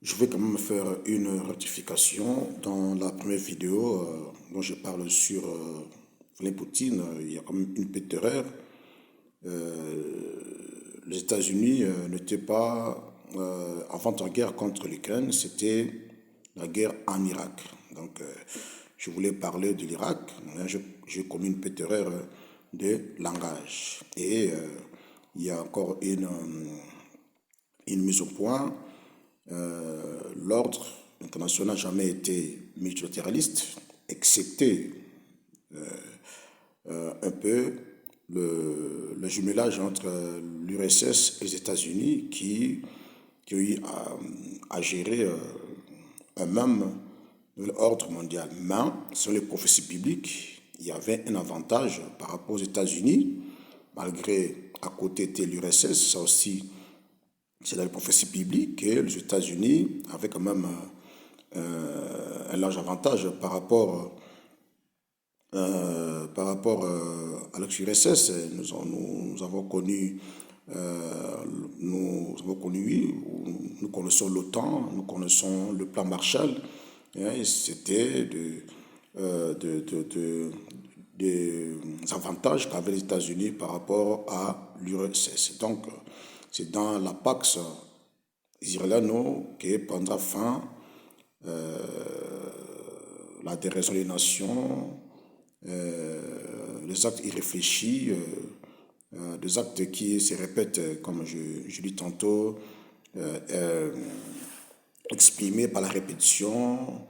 Je vais quand même faire une rectification. Dans la première vidéo dont je parle sur Vladimir Poutine, il y a quand même une petite erreur. Les États-Unis n'étaient pas, avant la guerre contre l'Ukraine, c'était la guerre en Irak. Donc, je voulais parler de l'Irak, mais j'ai commis une petite erreur de langage. Et il y a encore une mise au point. L'ordre international n'a jamais été multilatéraliste, excepté un peu le jumelage entre l'URSS et les États-Unis qui ont eu à gérer un même ordre mondial. Mais, sur les prophéties bibliques, il y avait un avantage par rapport aux États-Unis, malgré à côté était l'URSS, ça aussi c'est dans les prophéties bibliques que les États-Unis avaient quand même un large avantage par rapport à l'ex-URSS. Nous avons connu, oui, nous connaissons l'OTAN, nous connaissons le plan Marshall. Et c'était des avantages qu'avaient les États-Unis par rapport à l'URSS. Donc, c'est dans la Pax Israéliano que prendra fin la déraison des nations, les actes irréfléchis, des actes qui se répètent, comme je dis tantôt, exprimés par la répétition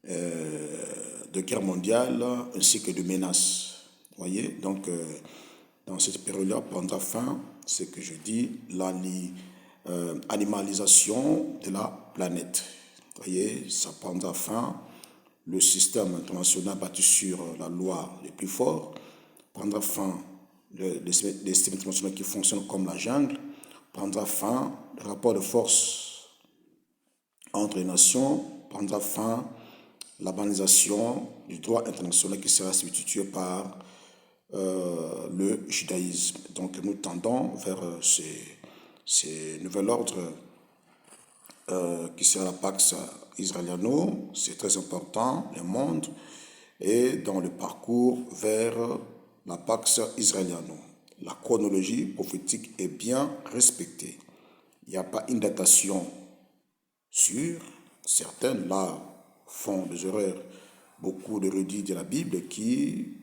de guerre mondiale ainsi que de menaces. Vous voyez, donc dans cette période-là prendra fin, ce que je dis, l'animalisation de la planète. Vous voyez, ça prendra fin. Le système international bâti sur la loi des plus forts prendra fin. Les systèmes internationaux qui fonctionnent comme la jungle prendra fin. Le rapport de force entre les nations prendra fin. La banalisation du droit international qui sera substitué par le judaïsme. Donc nous tendons vers ces nouvel ordre qui sera la Pax Israéliano. C'est très important, le monde est dans le parcours vers la Pax Israéliano. La chronologie prophétique est bien respectée. Il n'y a pas une datation sûre. Certaines, là, font des erreurs. Beaucoup d'érudits de la Bible qui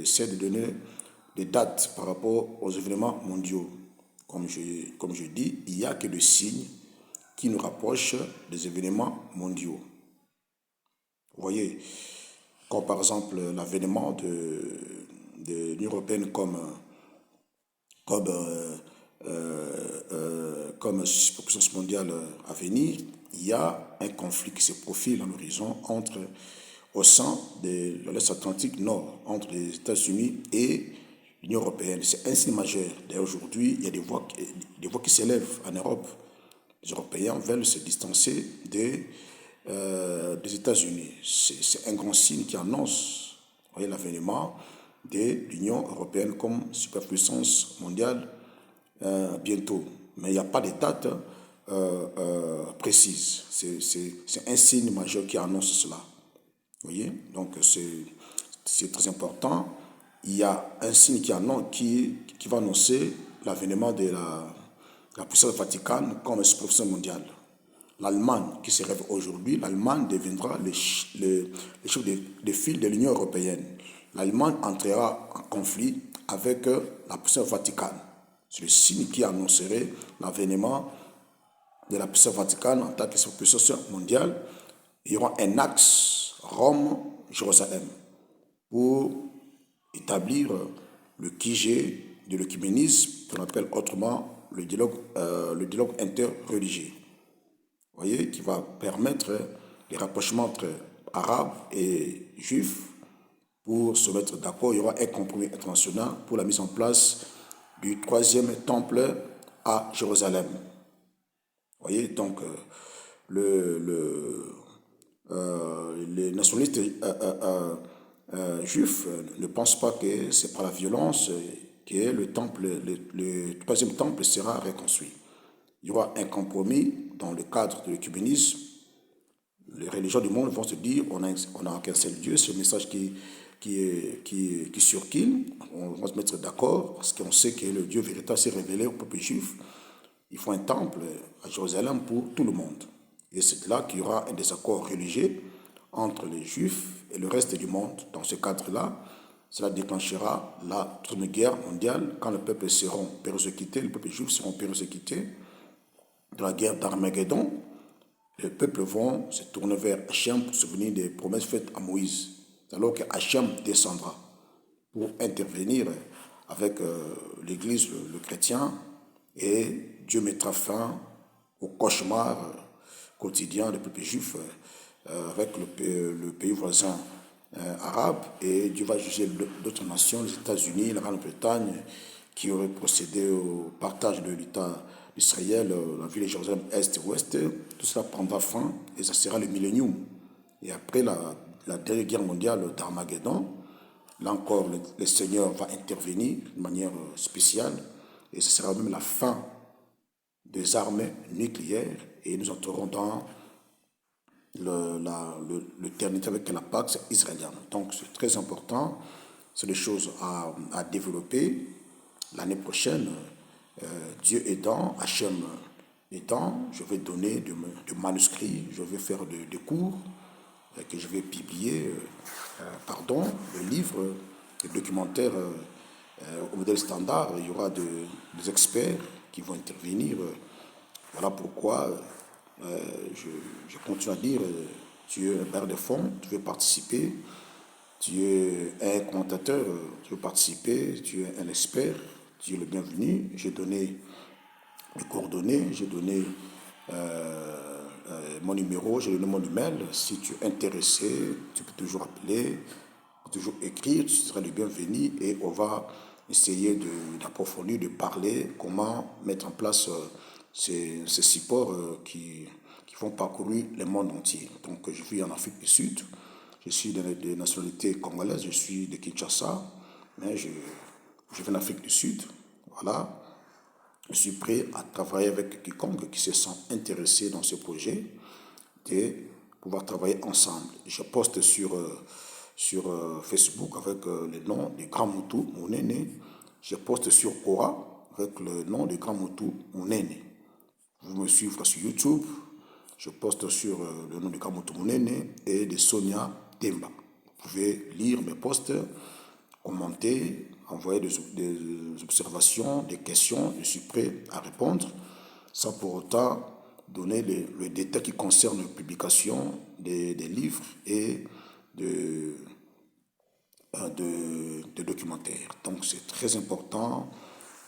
essaient de donner des dates par rapport aux événements mondiaux. Comme je dis, il n'y a que des signes qui nous rapprochent des événements mondiaux. Vous voyez, comme par exemple l'avènement de l'Union européenne comme puissance mondiale à venir, il y a un conflit qui se profile à l'horizon au sein de l'Est Atlantique Nord, entre les États-Unis et l'Union européenne. C'est un signe majeur. D'ailleurs, aujourd'hui, il y a des voix qui s'élèvent en Europe. Les Européens veulent se distancer des États-Unis. C'est un grand signe qui annonce l'avènement de l'Union européenne comme superpuissance mondiale bientôt. Mais il n'y a pas de date précise. C'est un signe majeur qui annonce cela. Vous voyez? Donc c'est très important. Il y a un signe qui va annoncer l'avènement de la puissance vaticane comme superpuissance mondiale. L'Allemagne qui se rêve aujourd'hui, l'Allemagne deviendra le chef de file de l'Union européenne. L'Allemagne entrera en conflit avec la puissance vaticane. C'est le signe qui annoncerait l'avènement de la puissance vaticane en tant que puissance mondiale. Il y aura un axe Rome-Jérusalem pour établir le QG de l'œcuménisme, qu'on appelle autrement le dialogue interreligieux. Vous voyez, qui va permettre les rapprochements entre arabes et juifs pour se mettre d'accord. Il y aura un compromis international pour la mise en place du troisième temple à Jérusalem. Vous voyez, donc les nationalistes juifs ne pensent pas que c'est par la violence que le troisième temple sera reconstruit. Il y aura un compromis dans le cadre de l'œcuménisme, les religions du monde vont se dire on a qu'un seul Dieu, c'est le message qui circule. On va se mettre d'accord parce qu'on sait que le Dieu véritable s'est révélé au peuple juif. Il faut un temple à Jérusalem pour tout le monde. Et c'est là qu'il y aura un désaccord religieux entre les Juifs et le reste du monde. Dans ce cadre-là, cela déclenchera la Troisième Guerre mondiale quand le peuple seront persécutés, les peuples juifs seront persécutés. De la guerre d'Armageddon, les peuples vont se tourner vers Hachem pour se souvenir des promesses faites à Moïse. C'est alors que Hachem descendra pour intervenir avec l'Église, le chrétien, et Dieu mettra fin au cauchemar quotidien des peuples juifs avec le pays voisin arabe, et Dieu va juger d'autres nations, les États-Unis, la Grande-Bretagne, qui auraient procédé au partage de l'État d'Israël, la ville de Jérusalem, Est et Ouest. Tout cela prendra fin et ça sera le millénium. Et après la dernière guerre mondiale d'Armageddon, là encore, le Seigneur va intervenir de manière spéciale et ce sera même la fin des armes nucléaires et nous entrerons dans l'éternité avec la Pax israélienne. Donc c'est très important, c'est des choses à développer. L'année prochaine, Dieu aidant, Hachem aidant, je vais donner des manuscrits, je vais faire des cours que je vais publier, le livre, le documentaire au modèle standard. Il y aura des experts qui vont intervenir. Voilà pourquoi je continue à dire, tu es un père de fonds, tu veux participer, tu es un commentateur, tu veux participer, tu es un expert, tu es le bienvenu. J'ai donné mes coordonnées, j'ai donné mon numéro, j'ai donné mon email. Si tu es intéressé, tu peux toujours appeler, toujours écrire, tu seras le bienvenu et on va essayer d'approfondir, de parler comment mettre en place ces supports qui vont parcourir le monde entier. Donc je vis en Afrique du Sud, je suis de nationalité congolaise, je suis de Kinshasa, mais je vis en Afrique du Sud. Voilà. Je suis prêt à travailler avec quiconque qui se sent intéressé dans ce projet, de pouvoir travailler ensemble. Je poste sur Facebook avec le nom de Grand Moutou Mounene. Je poste sur Quora avec le nom de Grand Moutou Mounene. Vous me suivez sur YouTube. Je poste sur le nom de Grand Moutou Mounene et de Sonia Temba. Vous pouvez lire mes posts, commenter, envoyer des observations, des questions. Je suis prêt à répondre sans pour autant donner le détail qui concerne la publication des livres et de documentaires. Donc c'est très important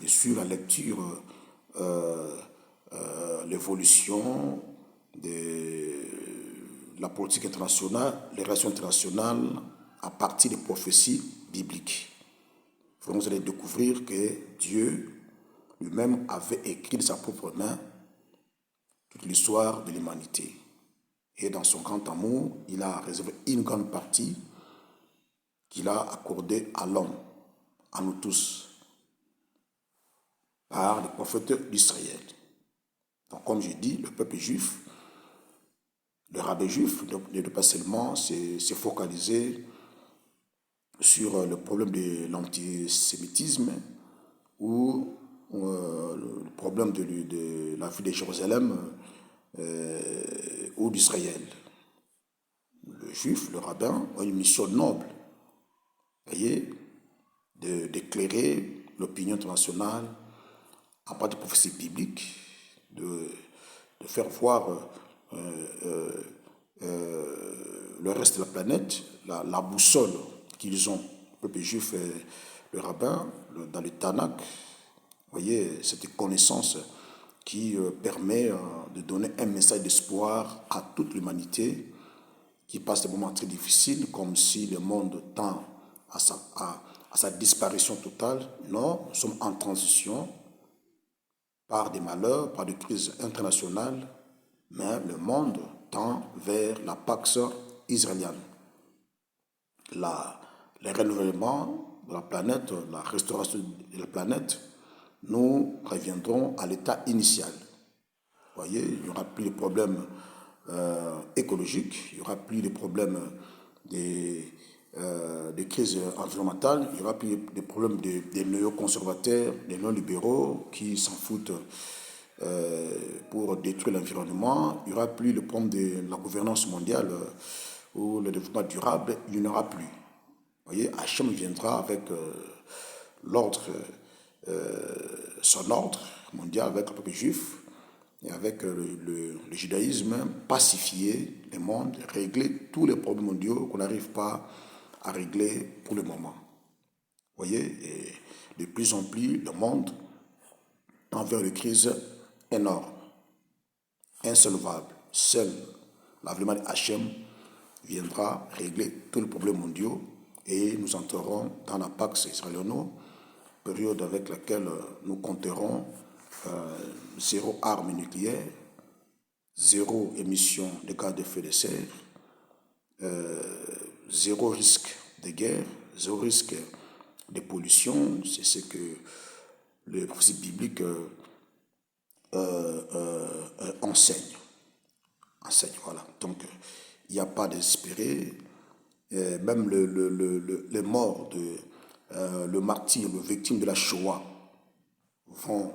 de suivre la lecture, l'évolution de la politique internationale, les relations internationales à partir des prophéties bibliques. Vous allez découvrir que Dieu lui-même avait écrit de sa propre main toute l'histoire de l'humanité. Et dans son grand amour, il a réservé une grande partie qu'il a accordée à l'homme, à nous tous, par les prophètes d'Israël. Donc comme je dis, le peuple juif, le rabbin juif ne doit pas seulement se focaliser sur le problème de l'antisémitisme ou le problème de la ville de Jérusalem ou d'Israël. Le juif, le rabbin, a une mission noble, voyez, d'éclairer l'opinion internationale à partir de prophéties bibliques, de faire voir le reste de la planète, la boussole qu'ils ont, le peuple juif et le rabbin, dans le Tanakh. Vous voyez, cette connaissance qui permet de donner un message d'espoir à toute l'humanité qui passe des moments très difficiles, comme si le monde tend à sa disparition totale. Non, nous sommes en transition par des malheurs, par des crises internationales, mais le monde tend vers la Pax israélienne. Le renouvellement de la planète, la restauration de la planète, nous reviendrons à l'état initial. Voyez, il n'y aura plus de problèmes écologiques, il n'y aura plus de problèmes de crise environnementale, il n'y aura plus de problèmes des néoconservateurs, des non-libéraux qui s'en foutent pour détruire l'environnement. Il n'y aura plus le problème de la gouvernance mondiale ou le développement durable, il n'y en aura plus. Vous voyez, Hachem viendra avec l'ordre, son ordre mondial avec le peuple juif et avec le judaïsme, pacifier le monde, régler tous les problèmes mondiaux qu'on n'arrive pas à régler pour le moment. Vous voyez, et de plus en plus, le monde tend vers une crise énorme, insolvable. Seul l'avènement de Hachem viendra régler tous les problèmes mondiaux et nous entrerons dans la Pax Israélienne, période avec laquelle nous compterons zéro arme nucléaire, zéro émission de gaz à effet de serre, zéro risque de guerre, zéro risque de pollution. C'est ce que le principe biblique enseigne. Voilà. Donc, il n'y a pas d'espérer. Même les morts, le martyr, le victime de la Shoah vont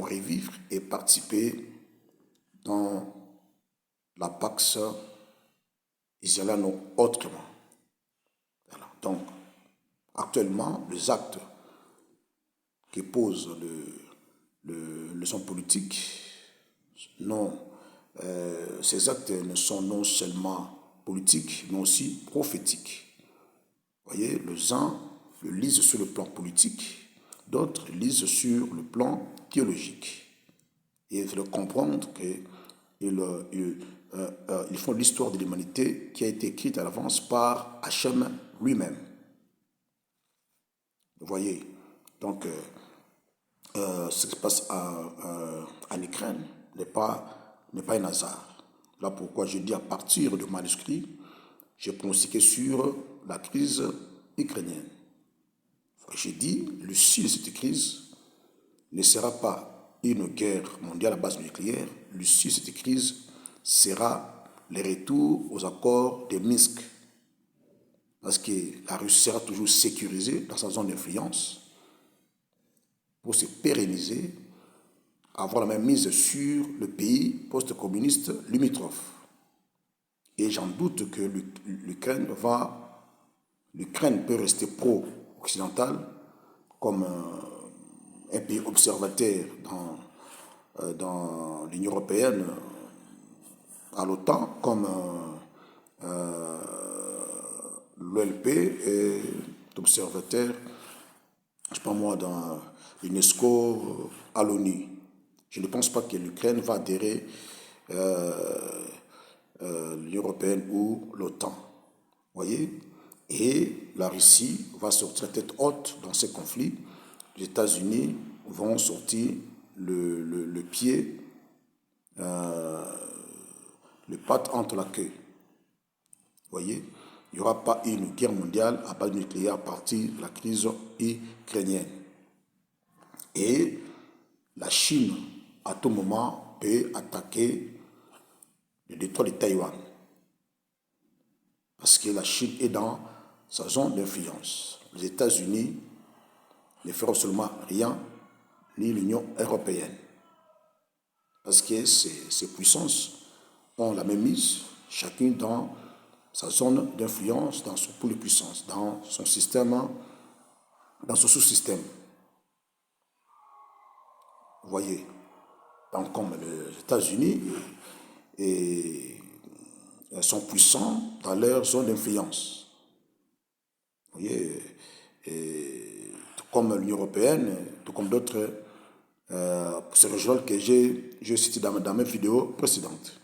revivre et participer dans la Pax israélienne autrement. Voilà. Donc, actuellement, les actes qui posent le son politique, non, ces actes ne sont non seulement politiques, mais aussi prophétiques. Vous voyez, les uns le lisent sur le plan politique, d'autres lisent sur le plan théologique. Et il faut comprendre qu'ils font l'histoire de l'humanité qui a été écrite à l'avance par Hachem lui-même. Vous voyez, donc ce qui se passe en Ukraine n'est pas un hasard. Là pourquoi je dis à partir de manuscrits, j'ai pronostiqué sur la crise ukrainienne. J'ai dit, l'issue de cette crise ne sera pas une guerre mondiale à base nucléaire. L'issue de cette crise sera le retour aux accords de Minsk. Parce que la Russie sera toujours sécurisée dans sa zone d'influence pour se pérenniser, avoir la même mise sur le pays post-communiste limitrophe. Et j'en doute que l'Ukraine peut rester pro-occidental comme un pays observateur dans l'Union européenne, à l'OTAN, comme l'OLP est observateur, je ne sais pas moi, dans l'UNESCO, à l'ONU. Je ne pense pas que l'Ukraine va adhérer l'Union européenne ou l'OTAN. Voyez? Et la Russie va sortir la tête haute dans ces conflits. Les États-Unis vont sortir le pied, le patte entre la queue. Voyez? Il n'y aura pas une guerre mondiale à base nucléaire à partir de la crise ukrainienne. Et la Chine, à tout moment, peut attaquer le détroit de Taïwan. Parce que la Chine est dans sa zone d'influence. Les États-Unis ne feront seulement rien, ni l'Union européenne. Parce que ces puissances ont la même mise, chacune dans sa zone d'influence, dans son pôle de puissance, dans son système, dans son sous-système. Vous voyez, donc comme les États-Unis sont puissants dans leur zone d'influence. Vous voyez, tout comme l'Union européenne, tout comme d'autres régionales que j'ai citées dans mes vidéos précédentes.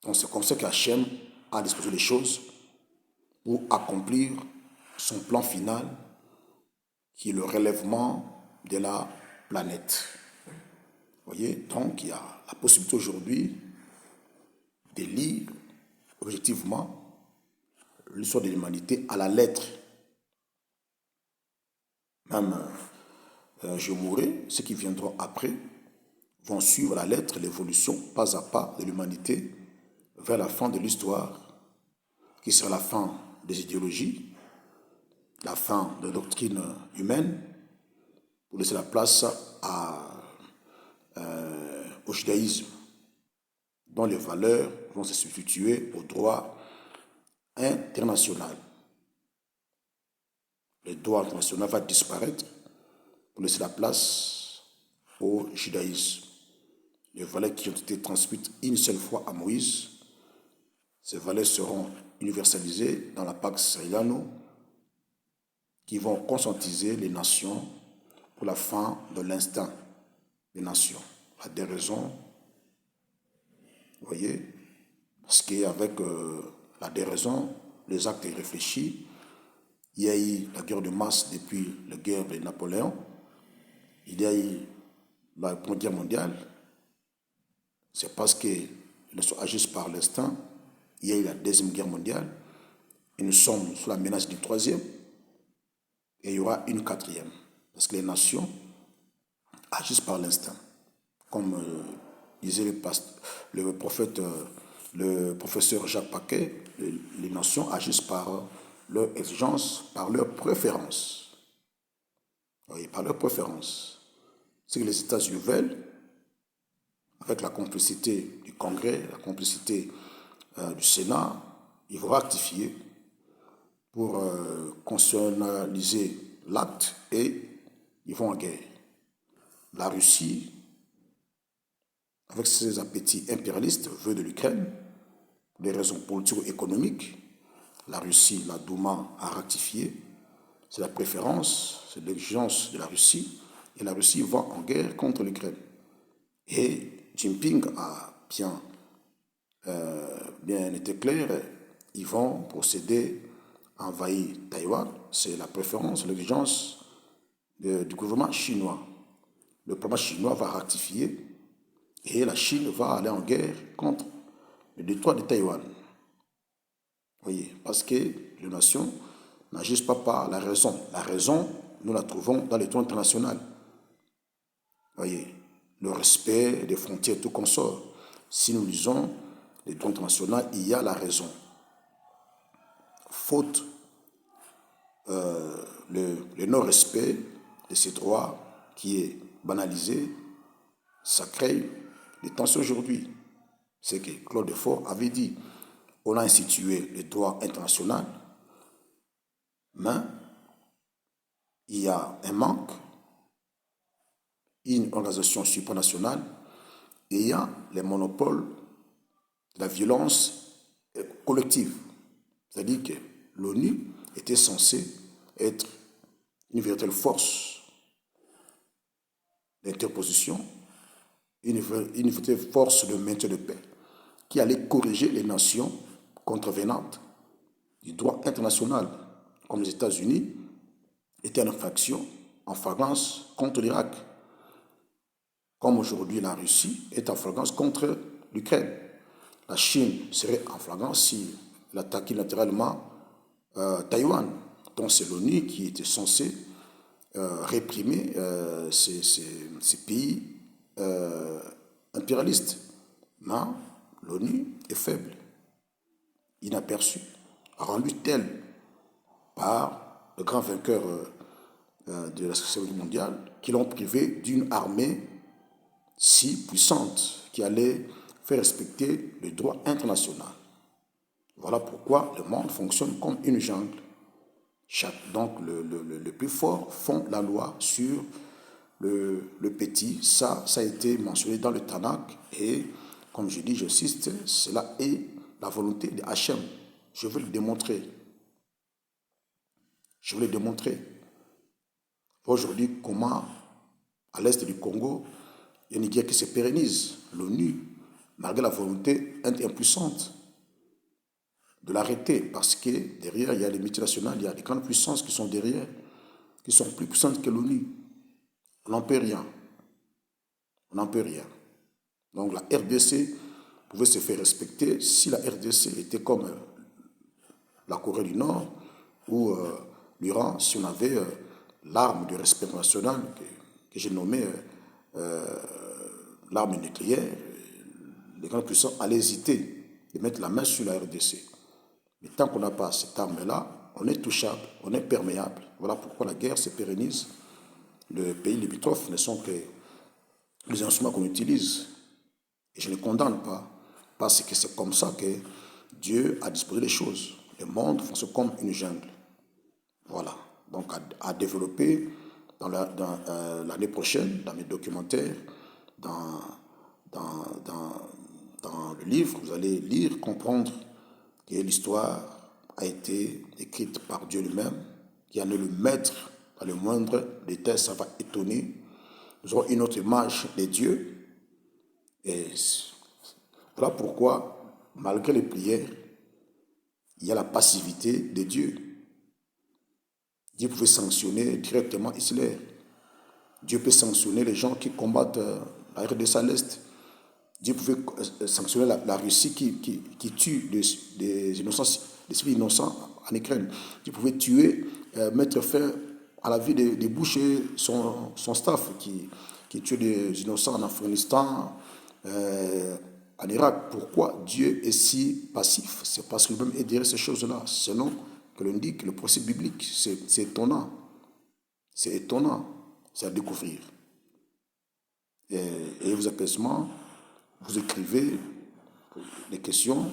Donc c'est comme ça qu'Hachem a disposé les choses pour accomplir son plan final, qui est le relèvement de la planète. Vous voyez, donc il y a la possibilité aujourd'hui de lire objectivement l'histoire de l'humanité à la lettre. Même je mourrai, ceux qui viendront après vont suivre à la lettre l'évolution pas à pas de l'humanité vers la fin de l'histoire, qui sera la fin des idéologies, la fin de la doctrine humaine, pour laisser la place au judaïsme, dont les valeurs vont se substituer au droit international. Le droit international va disparaître pour laisser la place au judaïsme. Les valeurs qui ont été transmises une seule fois à Moïse, ces valeurs seront universalisées dans la Pax Israeliano, qui vont conscientiser les nations pour la fin de l'instinct des nations. La déraison, vous voyez, parce qu'avec la déraison, les actes irréfléchis, il y a eu la guerre de masse depuis la guerre de Napoléon, il y a eu la Première Guerre mondiale, c'est parce qu'ils agissent par l'instinct, il y a eu la Deuxième Guerre mondiale, et nous sommes sous la menace du troisième, et il y aura une quatrième, parce que les nations agissent par l'instinct, comme disait le professeur Jacques Paquet, les nations agissent par leur exigence, par leur préférence. Oui, par leur préférence. C'est que les États-Unis veulent, avec la complicité du Congrès, la complicité du Sénat, ils vont rectifier pour constitutionnaliser l'acte et ils vont en guerre. La Russie, avec ses appétits impérialistes, veut de l'Ukraine, pour des raisons politico-économiques. La Russie, la Douma a ratifié, c'est la préférence, c'est l'exigence de la Russie, et la Russie va en guerre contre l'Ukraine. Et Jinping a bien été clair, ils vont procéder à envahir Taïwan, c'est la préférence, l'exigence du gouvernement chinois. Le gouvernement chinois va ratifier et la Chine va aller en guerre contre le détroit de Taïwan. Vous voyez, parce que les nations n'agissent pas par la raison. La raison, nous la trouvons dans les droits internationaux. Vous voyez, le respect des frontières, tout consort. Si nous lisons les droits internationaux, il y a la raison. Faute le non-respect de ces droits qui est banalisé, ça crée des tensions aujourd'hui. C'est que Claude Defort avait dit, on a institué le droit international, mais il y a un manque, une organisation supranationale, et il y a les monopoles de la violence collective. C'est-à-dire que l'ONU était censée être une véritable force d'interposition, une véritable force de maintien de paix qui allait corriger les nations contrevenantes du droit international, comme les États-Unis étaient en infraction, en flagrance contre l'Irak, comme aujourd'hui la Russie est en flagrance contre l'Ukraine. La Chine serait en flagrance si elle attaquait latéralement Taïwan. Donc c'est l'ONU qui était censée réprimer ces pays impérialistes. Mais l'ONU est faible, inaperçue, rendue telle par le grand vainqueur de la Seconde Guerre mondiale qui l'ont privé d'une armée si puissante qui allait faire respecter le droit international. Voilà pourquoi le monde fonctionne comme une jungle. Donc le plus fort font la loi sur le petit. Ça a été mentionné dans le Tanakh et comme je dis, je cite, cela est la volonté de Hachem. Je veux le démontrer. Je veux le démontrer. Aujourd'hui, comment à l'est du Congo, il y a une guerre qui se pérennise. L'ONU, malgré la volonté impuissante de l'arrêter, parce que derrière, il y a les multinationales, il y a des grandes puissances qui sont derrière, qui sont plus puissantes que l'ONU. On n'en peut rien. On n'en peut rien. Donc la RDC pouvait se faire respecter si la RDC était comme la Corée du Nord ou l'Iran, si on avait l'arme du respect national que j'ai nommé l'arme nucléaire, les grandes puissances allaient hésiter de mettre la main sur la RDC. Mais tant qu'on n'a pas cette arme-là, on est touchable, on est perméable. Voilà pourquoi la guerre se pérennise. Les pays limitrophes ne sont que les instruments qu'on utilise. Et je ne condamne pas, parce que c'est comme ça que Dieu a disposé les choses. Le monde fonctionne comme une jungle. Voilà. Donc à développer dans l'année prochaine, dans mes documentaires, dans le livre, vous allez lire, comprendre que l'histoire a été écrite par Dieu lui-même, qui en est le maître dans le moindre détail, ça va étonner. Nous aurons une autre image de Dieu. Et voilà pourquoi, malgré les prières, il y a la passivité de Dieu. Dieu pouvait sanctionner directement Hitler. Dieu peut sanctionner les gens qui combattent la RDC à l'Est. Dieu pouvait sanctionner la Russie qui tue des civils innocents en Ukraine. Dieu pouvait tuer, mettre fin à la vie de Bush et son staff qui tue des innocents en Afghanistan, en Irak. Pourquoi Dieu est si passif? C'est parce qu'il lui-même est derrière ces choses-là. Sinon, que l'on dit que le procès biblique, c'est étonnant. C'est étonnant. C'est à découvrir. Et vos apaissements, vous écrivez, les questions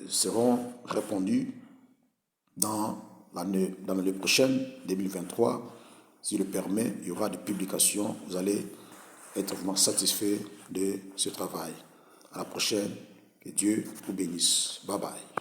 seront répondues dans l'année prochaine, 2023. Si le permet, il y aura des publications. Vous allez être vraiment satisfait de ce travail. À la prochaine. Que Dieu vous bénisse. Bye bye.